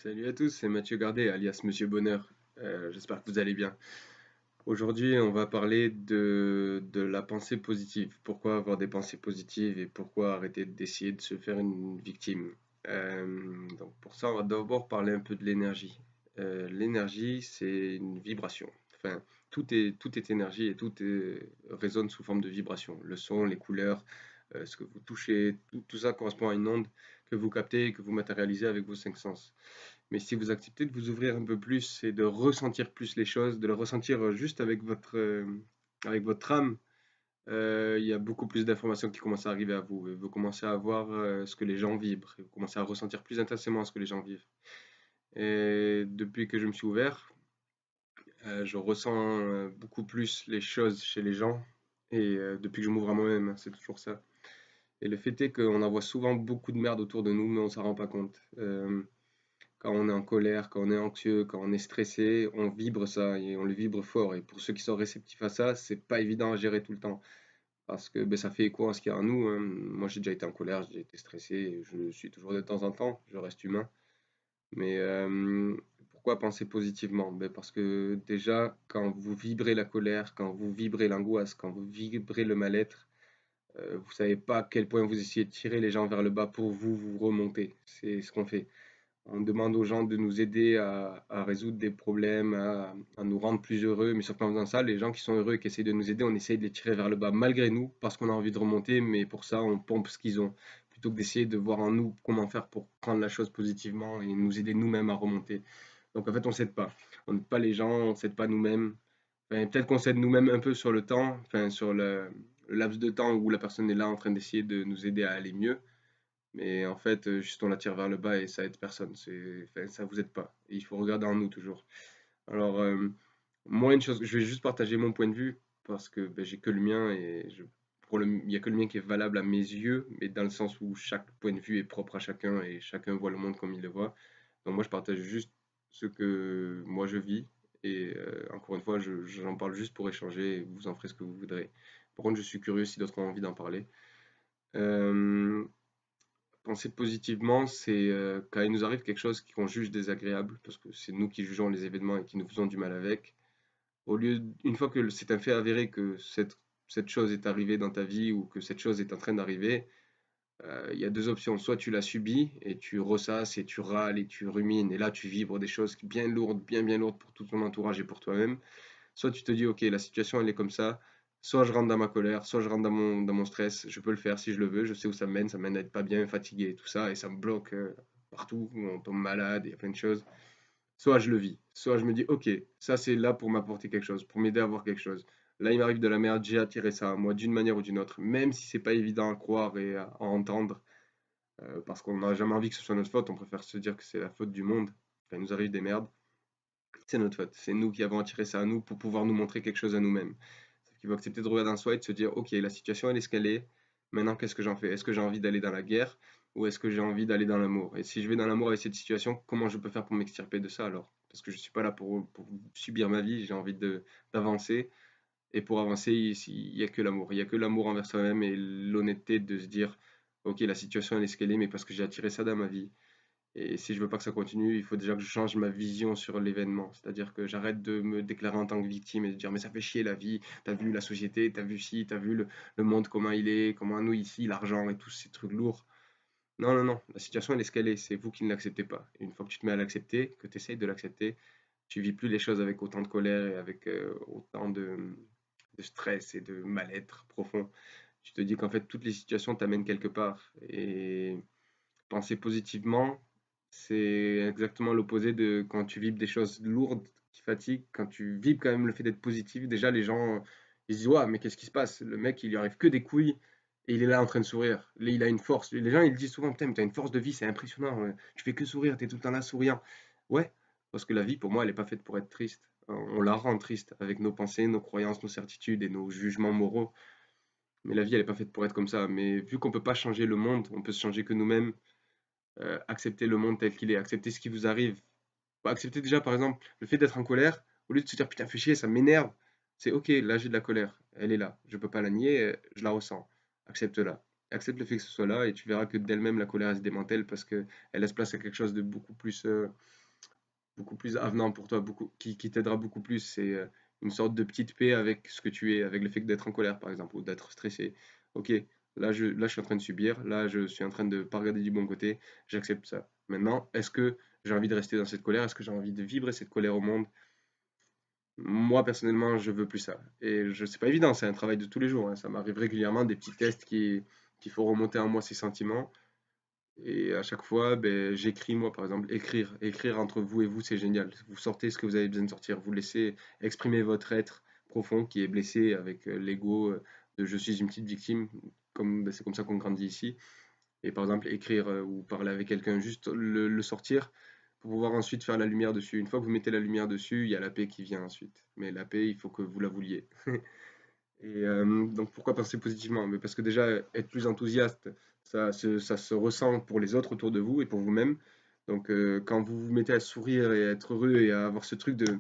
Salut à tous, c'est Mathieu Gardet, alias Monsieur Bonheur. J'espère que vous allez bien. Aujourd'hui, on va parler de la pensée positive. Pourquoi avoir des pensées positives et pourquoi arrêter d'essayer de se faire une victime. Donc pour ça, on va d'abord parler un peu de l'énergie. L'énergie, c'est une vibration. Enfin, tout est énergie et résonne sous forme de vibration. Le son, les couleurs, ce que vous touchez, tout ça correspond à une onde que vous captez et que vous matérialisez avec vos cinq sens. Mais si vous acceptez de vous ouvrir un peu plus et de ressentir plus les choses, de le ressentir juste avec votre âme, il y a beaucoup plus d'informations qui commencent à arriver à vous. Et vous commencez à voir ce que les gens vibrent. Et vous commencez à ressentir plus intensément ce que les gens vivent. Et depuis que je me suis ouvert, je ressens beaucoup plus les choses chez les gens. Et depuis que je m'ouvre à moi-même, hein, c'est toujours ça. Et le fait est qu'on en voit souvent beaucoup de merde autour de nous, mais on s'en rend pas compte. Quand on est en colère, quand on est anxieux, quand on est stressé, on vibre ça et on le vibre fort. Et pour ceux qui sont réceptifs à ça, c'est pas évident à gérer tout le temps parce que ben, ça fait écho à ce qu'il y a en nous, hein. Moi, j'ai déjà été en colère, j'ai déjà été stressé, et je le suis toujours de temps en temps, je reste humain. Mais pourquoi penser positivement? Ben, parce que déjà, quand vous vibrez la colère, quand vous vibrez l'angoisse, quand vous vibrez le mal-être, vous savez pas à quel point vous essayez de tirer les gens vers le bas pour vous remonter. C'est ce qu'on fait. On demande aux gens de nous aider à résoudre des problèmes, à nous rendre plus heureux, mais sauf qu'en faisant ça, les gens qui sont heureux et qui essayent de nous aider, on essaye de les tirer vers le bas malgré nous, parce qu'on a envie de remonter, mais pour ça, on pompe ce qu'ils ont, plutôt que d'essayer de voir en nous comment faire pour prendre la chose positivement et nous aider nous-mêmes à remonter. Donc en fait, on s'aide pas. On n'aide pas les gens, on s'aide pas nous-mêmes. Enfin, peut-être qu'on s'aide nous-mêmes un peu sur le temps, enfin sur le laps de temps où la personne est là en train d'essayer de nous aider à aller mieux. Mais en fait, juste on la tire vers le bas et ça aide personne. Enfin, ça vous aide pas. Et il faut regarder en nous toujours. Alors, moi, une chose, je vais juste partager mon point de vue parce que ben, j'ai que le mien et il n'y a que le mien qui est valable à mes yeux, mais dans le sens où chaque point de vue est propre à chacun et chacun voit le monde comme il le voit. Donc moi, je partage juste ce que moi je vis et encore une fois, j'en parle juste pour échanger et vous en ferez ce que vous voudrez. Par contre, je suis curieux si d'autres ont envie d'en parler. Euh, Penser positivement, c'est quand il nous arrive quelque chose qu'on juge désagréable, parce que c'est nous qui jugeons les événements et qui nous faisons du mal avec. Une fois que c'est un fait avéré que cette chose est arrivée dans ta vie ou que cette chose est en train d'arriver, il y a deux options. Soit tu la subis et tu ressasses et tu râles et tu rumines, et là tu vibres des choses bien lourdes, bien lourdes pour tout ton entourage et pour toi-même. Soit tu te dis, ok, la situation elle est comme ça, soit je rentre dans ma colère, soit je rentre dans mon stress, je peux le faire si je le veux, je sais où ça me mène à être pas bien, fatigué et tout ça, et ça me bloque partout, on tombe malade, il y a plein de choses. Soit je le vis, soit je me dis, ok, ça c'est là pour m'apporter quelque chose, pour m'aider à voir quelque chose. Là il m'arrive de la merde, j'ai attiré ça à moi d'une manière ou d'une autre, même si c'est pas évident à croire et à entendre, parce qu'on n'a jamais envie que ce soit notre faute, on préfère se dire que c'est la faute du monde, quand il nous arrive des merdes. C'est notre faute. C'est nous qui avons attiré ça à nous pour pouvoir nous montrer quelque chose à nous-mêmes. Sauf qu'il faut accepter de regarder en soi et de se dire, ok, la situation elle est ce qu'elle est. Maintenant, qu'est-ce que j'en fais? Est-ce que j'ai envie d'aller dans la guerre ou est-ce que j'ai envie d'aller dans l'amour? Et si je vais dans l'amour avec cette situation, comment je peux faire pour m'extirper de ça alors? Parce que je suis pas là pour subir ma vie, j'ai envie d'avancer. Et pour avancer, il n'y a que l'amour. Il n'y a que l'amour envers soi-même et l'honnêteté de se dire, ok, la situation elle est ce qu'elle est, mais parce que j'ai attiré ça dans ma vie. Et si je veux pas que ça continue, il faut déjà que je change ma vision sur l'événement. C'est-à-dire que j'arrête de me déclarer en tant que victime et de dire mais ça fait chier la vie, t'as vu la société, t'as vu ci, t'as vu le monde comment il est, comment nous ici, l'argent et tous ces trucs lourds. Non, non, non, la situation elle est ce qu'elle est, c'est vous qui ne l'acceptez pas. Et une fois que tu te mets à l'accepter, que tu essayes de l'accepter, tu vis plus les choses avec autant de colère et avec autant de stress et de mal-être profond. Tu te dis qu'en fait toutes les situations t'amènent quelque part. Et penser positivement, c'est exactement l'opposé de quand tu vibres des choses lourdes qui fatiguent. Quand tu vibres quand même le fait d'être positif, déjà les gens ils se disent ouais, mais qu'est-ce qui se passe? Le mec il lui arrive que des couilles et il est là en train de sourire. Là, il a une force. Les gens ils disent souvent putain, mais t'as une force de vie, c'est impressionnant. Tu fais que sourire, t'es tout le temps là souriant. Ouais, parce que la vie pour moi elle est pas faite pour être triste. On la rend triste avec nos pensées, nos croyances, nos certitudes et nos jugements moraux. Mais la vie elle est pas faite pour être comme ça. Mais vu qu'on peut pas changer le monde, on peut se changer que nous-mêmes. Accepter le monde tel qu'il est, accepter ce qui vous arrive. Bah, accepter déjà, par exemple, le fait d'être en colère, au lieu de se dire putain, fais chier, ça m'énerve, c'est ok, là j'ai de la colère, elle est là, je peux pas la nier, je la ressens, accepte-la. accepte le fait que ce soit là et tu verras que d'elle-même, la colère, elle se démantèle parce que elle laisse place à quelque chose de beaucoup plus avenant pour toi, qui t'aidera beaucoup plus. C'est une sorte de petite paix avec ce que tu es, avec le fait d'être en colère, par exemple, ou d'être stressé. Ok, là, je suis en train de subir, là, je suis en train de pas regarder du bon côté, j'accepte ça. Maintenant, est-ce que j'ai envie de rester dans cette colère? Est-ce que j'ai envie de vibrer cette colère au monde? Moi, personnellement, je veux plus ça. Et c'est pas évident, c'est un travail de tous les jours, hein. Ça m'arrive régulièrement des petits tests qui font remonter en moi ces sentiments. Et à chaque fois, ben, j'écris, moi, par exemple, écrire entre vous et vous, c'est génial. Vous sortez ce que vous avez besoin de sortir, vous laissez exprimer votre être profond qui est blessé avec l'ego de je suis une petite victime, comme ben, c'est comme ça qu'on grandit ici. Et par exemple, écrire ou parler avec quelqu'un, juste le sortir pour pouvoir ensuite faire la lumière dessus. Une fois que vous mettez la lumière dessus, il y a la paix qui vient ensuite. Mais la paix, il faut que vous la vouliez. Et donc pourquoi penser positivement? Mais parce que déjà, être plus enthousiaste, ça se ressent pour les autres autour de vous et pour vous-même. Donc quand vous vous mettez à sourire et à être heureux et à avoir ce truc de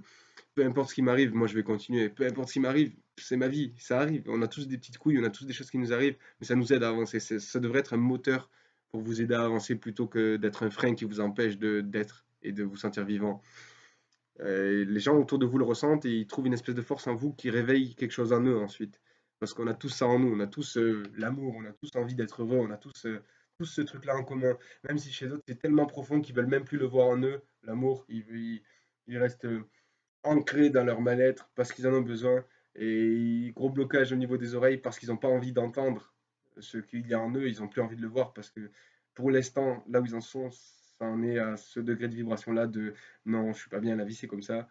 peu importe ce qui m'arrive, moi je vais continuer. Peu importe ce qui m'arrive, c'est ma vie, ça arrive. On a tous des petites couilles, on a tous des choses qui nous arrivent, mais ça nous aide à avancer. Ça devrait être un moteur pour vous aider à avancer plutôt que d'être un frein qui vous empêche d'être et de vous sentir vivant. Les gens autour de vous le ressentent et ils trouvent une espèce de force en vous qui réveille quelque chose en eux ensuite. Parce qu'on a tous ça en nous, on a tous l'amour, on a tous envie d'être heureux, on a tous ce truc-là en commun. Même si chez d'autres c'est tellement profond qu'ils veulent même plus le voir en eux, l'amour, il reste ancré dans leur mal-être parce qu'ils en ont besoin. Et gros blocage au niveau des oreilles parce qu'ils n'ont pas envie d'entendre ce qu'il y a en eux, ils n'ont plus envie de le voir parce que pour l'instant, là où ils en sont, ça en est à ce degré de vibration-là de non, je suis pas bien, la vie c'est comme ça.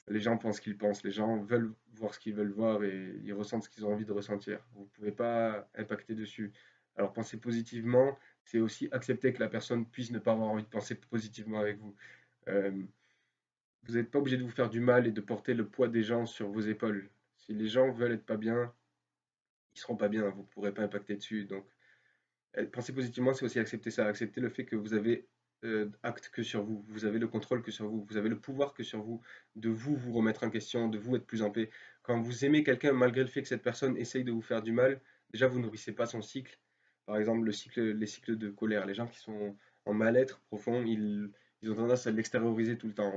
Les gens pensent ce qu'ils pensent, les gens veulent voir ce qu'ils veulent voir et ils ressentent ce qu'ils ont envie de ressentir. Vous ne pouvez pas impacter dessus. Alors penser positivement, c'est aussi accepter que la personne puisse ne pas avoir envie de penser positivement avec vous. Euh, vous n'êtes pas obligé de vous faire du mal et de porter le poids des gens sur vos épaules. Si les gens veulent être pas bien, ils seront pas bien, vous ne pourrez pas impacter dessus. Donc, penser positivement, c'est aussi accepter ça, accepter le fait que vous avez acte que sur vous, vous avez le contrôle que sur vous, vous avez le pouvoir que sur vous, de vous vous remettre en question, de vous être plus en paix. Quand vous aimez quelqu'un, malgré le fait que cette personne essaye de vous faire du mal, déjà vous nourrissez pas son cycle. Par exemple, les cycles de colère, les gens qui sont en mal-être profond, ils ont tendance à l'extérioriser tout le temps.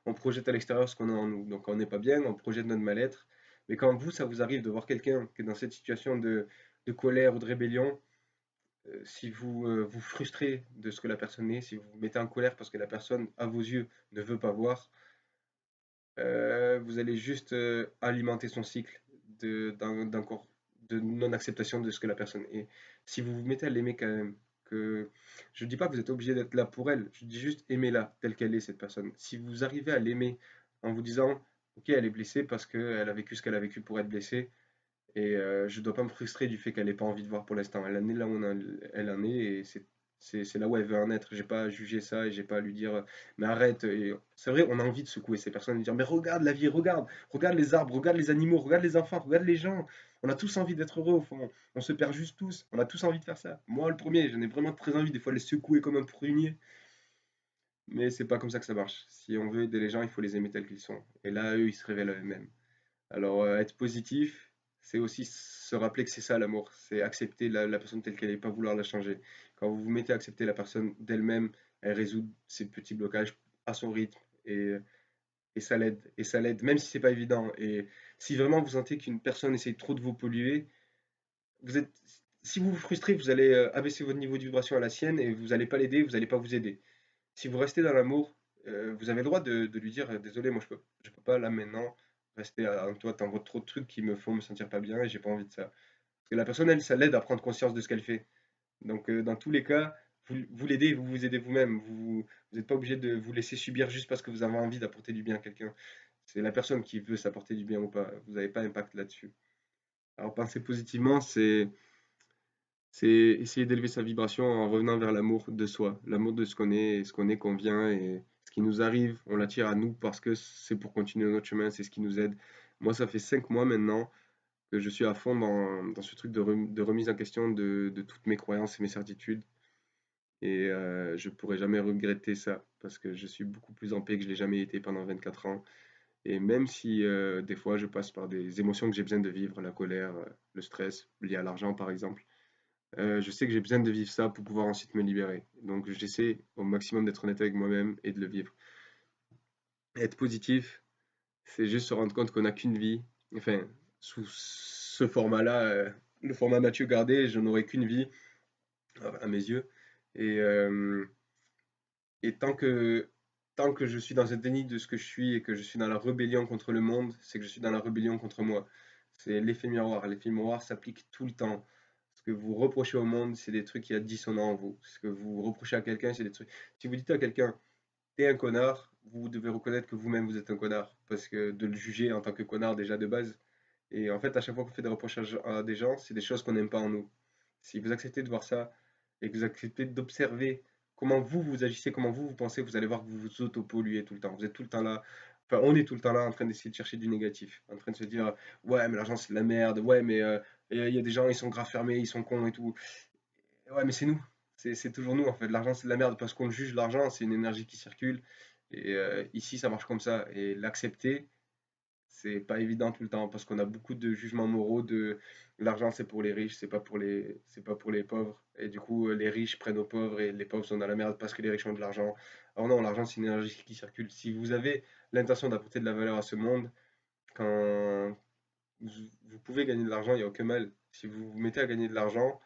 On projette à l'extérieur ce qu'on a en nous. Donc quand on n'est pas bien, on projette notre mal-être. Mais quand vous, ça vous arrive de voir quelqu'un qui est dans cette situation de colère ou de rébellion, si vous vous frustrez de ce que la personne est, si vous vous mettez en colère parce que la personne, à vos yeux, ne veut pas voir, vous allez juste alimenter son cycle d'encore de non-acceptation de ce que la personne est. Si vous vous mettez à l'aimer quand même, que je ne dis pas que vous êtes obligé d'être là pour elle, je dis juste aimez-la telle qu'elle est, cette personne. Si vous arrivez à l'aimer en vous disant, ok, elle est blessée parce qu'elle a vécu ce qu'elle a vécu pour être blessée, et je dois pas me frustrer du fait qu'elle ait pas envie de voir pour l'instant. Elle en est là où elle en est et c'est là où elle veut en être. J'ai pas à juger ça et j'ai pas à lui dire mais arrête. Et c'est vrai, on a envie de secouer ces personnes et de dire mais regarde la vie, regarde les arbres, regarde les animaux, regarde les enfants, regarde les gens. On a tous envie d'être heureux au fond. On se perd juste tous. On a tous envie de faire ça. Moi le premier, j'en ai vraiment très envie des fois de les secouer comme un prunier. Mais c'est pas comme ça que ça marche. Si on veut aider les gens, il faut les aimer tels qu'ils sont. Et là, eux, ils se révèlent à eux-mêmes. Alors, être positif, c'est aussi se rappeler que c'est ça l'amour, c'est accepter la personne telle qu'elle est, pas vouloir la changer. Quand vous vous mettez à accepter la personne d'elle-même, elle résout ses petits blocages à son rythme et ça l'aide. Et ça l'aide, même si c'est pas évident. Et si vraiment vous sentez qu'une personne essaye trop de vous polluer, vous êtes, si vous vous frustrez, vous allez abaisser votre niveau de vibration à la sienne et vous n'allez pas l'aider, vous n'allez pas vous aider. Si vous restez dans l'amour, vous avez le droit de lui dire désolé, moi je peux pas là maintenant rester en toi, t'envoies trop de trucs qui me font me sentir pas bien et j'ai pas envie de ça. Parce que la personne, elle, ça l'aide à prendre conscience de ce qu'elle fait. Donc dans tous les cas, vous l'aidez, vous vous aidez vous-même. Vous n'êtes pas obligé de vous laisser subir juste parce que vous avez envie d'apporter du bien à quelqu'un. C'est la personne qui veut s'apporter du bien ou pas. Vous n'avez pas impact là-dessus. Alors penser positivement, c'est essayer d'élever sa vibration en revenant vers l'amour de soi, l'amour de ce qu'on est, qu'on vient et ce qui nous arrive, on l'attire à nous parce que c'est pour continuer notre chemin, c'est ce qui nous aide. Moi, ça fait 5 mois maintenant que je suis à fond dans ce truc de remise en question de toutes mes croyances et mes certitudes. Et je pourrais jamais regretter ça parce que je suis beaucoup plus en paix que je l'ai jamais été pendant 24 ans. Et même si des fois je passe par des émotions que j'ai besoin de vivre, la colère, le stress lié à l'argent par exemple, Je sais que j'ai besoin de vivre ça pour pouvoir ensuite me libérer. Donc j'essaie au maximum d'être honnête avec moi-même et de le vivre. Être positif, c'est juste se rendre compte qu'on n'a qu'une vie. Enfin, sous ce format-là, le format Mathieu Gardé, je n'aurai qu'une vie, à mes yeux. Et, euh, et tant que je suis dans un déni de ce que je suis et que je suis dans la rébellion contre le monde, c'est que je suis dans la rébellion contre moi. C'est l'effet miroir. L'effet miroir s'applique tout le temps. Ce que vous reprochez au monde, c'est des trucs qui sont dissonants en vous. Ce que vous reprochez à quelqu'un, c'est des trucs. Si vous dites à quelqu'un, t'es un connard, vous devez reconnaître que vous-même vous êtes un connard. Parce que de le juger en tant que connard déjà de base. Et en fait, à chaque fois qu'on fait des reproches à des gens, c'est des choses qu'on n'aime pas en nous. Si vous acceptez de voir ça et que vous acceptez d'observer comment vous agissez, comment vous pensez, vous allez voir que vous vous autopolluez tout le temps. Vous êtes tout le temps là. Enfin, on est tout le temps là en train d'essayer de chercher du négatif, en train de se dire ouais, mais l'argent c'est de la merde, ouais, mais il y a des gens, ils sont grave fermés, ils sont cons et tout. Ouais, mais c'est nous. C'est toujours nous en fait. L'argent, c'est de la merde parce qu'on juge l'argent, c'est une énergie qui circule. Et ici, ça marche comme ça. Et l'accepter, c'est pas évident tout le temps parce qu'on a beaucoup de jugements moraux de l'argent, c'est pour les riches, c'est pas pour les pauvres. Et du coup, les riches prennent aux pauvres et les pauvres sont dans la merde parce que les riches ont de l'argent. Alors non, l'argent, c'est une énergie qui circule. Si vous avez l'intention d'apporter de la valeur à ce monde, quand vous pouvez gagner de l'argent, il n'y a aucun mal. Si vous vous mettez à gagner de l'argent,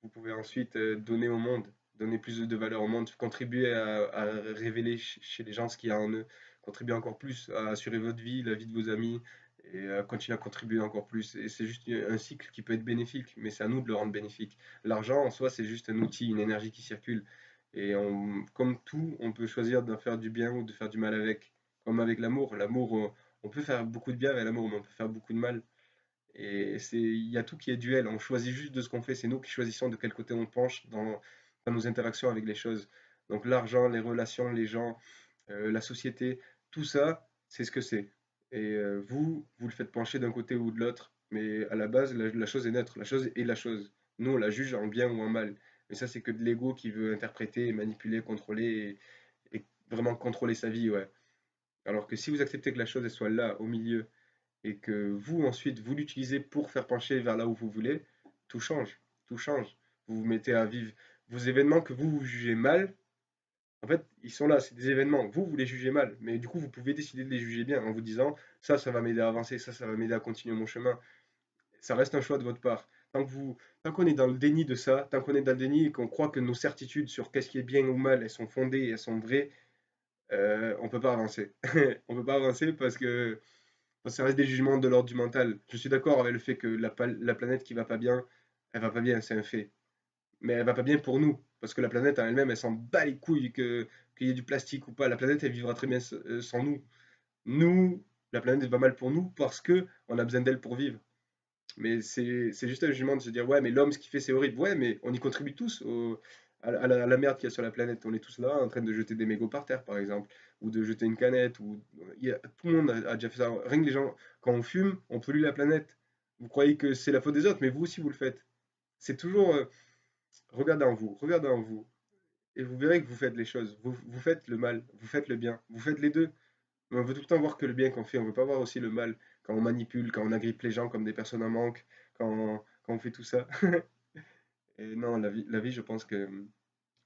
vous pouvez ensuite donner au monde, donner plus de valeur au monde, contribuer à révéler chez les gens ce qu'il y a en eux, contribuer encore plus à assurer votre vie, la vie de vos amis, et à continuer à contribuer encore plus. Et c'est juste un cycle qui peut être bénéfique, mais c'est à nous de le rendre bénéfique. L'argent, en soi, c'est juste un outil, une énergie qui circule. Et comme tout, on peut choisir de faire du bien ou de faire du mal avec. Comme avec l'amour. L'amour, on peut faire beaucoup de bien avec l'amour, mais on peut faire beaucoup de mal. Et il y a tout qui est duel. On choisit juste de ce qu'on fait. C'est nous qui choisissons de quel côté on penche dans nos interactions avec les choses. Donc l'argent, les relations, les gens, la société, tout ça, c'est ce que c'est. Et vous le faites pencher d'un côté ou de l'autre. Mais à la base, la chose est neutre. La chose est la chose. Nous, on la juge en bien ou en mal. Mais ça, c'est que de l'ego qui veut interpréter, manipuler, contrôler et vraiment contrôler sa vie, ouais. Alors que si vous acceptez que la chose elle soit là, au milieu, et que vous, ensuite, vous l'utilisez pour faire pencher vers là où vous voulez, tout change. Tout change. Vous vous mettez à vivre vos événements que vous jugez mal. En fait, ils sont là, c'est des événements. Vous les jugez mal, mais du coup, vous pouvez décider de les juger bien en vous disant ça va m'aider à avancer, ça va m'aider à continuer mon chemin. Ça reste un choix de votre part. Tant qu'on est dans le déni de ça, tant qu'on est dans le déni et qu'on croit que nos certitudes sur qu'est-ce qui est bien ou mal, elles sont fondées, elles sont vraies, on peut pas avancer. On peut pas avancer parce que ça reste des jugements de l'ordre du mental. Je suis d'accord avec le fait que la planète qui va pas bien, elle va pas bien, c'est un fait. Mais elle va pas bien pour nous. Parce que la planète en elle-même, elle s'en bat les couilles qu'il y ait du plastique ou pas. La planète, elle vivra très bien sans nous. Nous, la planète elle va mal pour nous parce que on a besoin d'elle pour vivre. Mais c'est juste un jugement de se dire, ouais, mais l'homme, ce qu'il fait, c'est horrible. Ouais, mais on y contribue tous à la merde qu'il y a sur la planète. On est tous là en train de jeter des mégots par terre, par exemple, ou de jeter une canette. Tout le monde a déjà fait ça. Rien que les gens, quand on fume, on pollue la planète. Vous croyez que c'est la faute des autres, mais vous aussi, vous le faites. C'est toujours, regardez en vous, et vous verrez que vous faites les choses. Vous faites le mal, vous faites le bien, vous faites les deux. Mais on veut tout le temps voir que le bien qu'on fait, on veut pas voir aussi le mal, quand on manipule, quand on agrippe les gens comme des personnes en manque, quand on fait tout ça. Et non, la vie, je pense que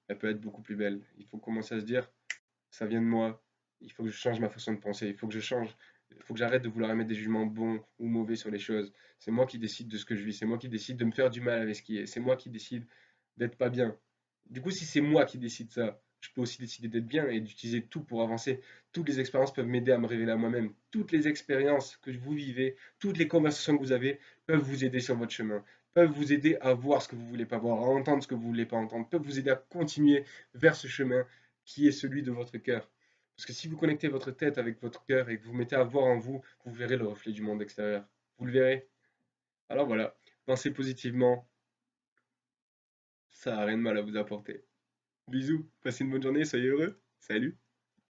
elle peut être beaucoup plus belle. Il faut commencer à se dire, ça vient de moi, il faut que je change ma façon de penser, il faut que je change, il faut que j'arrête de vouloir émettre des jugements bons ou mauvais sur les choses. C'est moi qui décide de ce que je vis, c'est moi qui décide de me faire du mal avec ce qui est, c'est moi qui décide d'être pas bien. Du coup, si c'est moi qui décide ça, je peux aussi décider d'être bien et d'utiliser tout pour avancer. Toutes les expériences peuvent m'aider à me révéler à moi-même. Toutes les expériences que vous vivez, toutes les conversations que vous avez peuvent vous aider sur votre chemin, peuvent vous aider à voir ce que vous voulez pas voir, à entendre ce que vous voulez pas entendre, peuvent vous aider à continuer vers ce chemin qui est celui de votre cœur. Parce que si vous connectez votre tête avec votre cœur et que vous mettez à voir en vous, vous verrez le reflet du monde extérieur. Vous le verrez. Alors voilà, pensez positivement, ça n'a rien de mal à vous apporter. Bisous, passez une bonne journée, soyez heureux. Salut.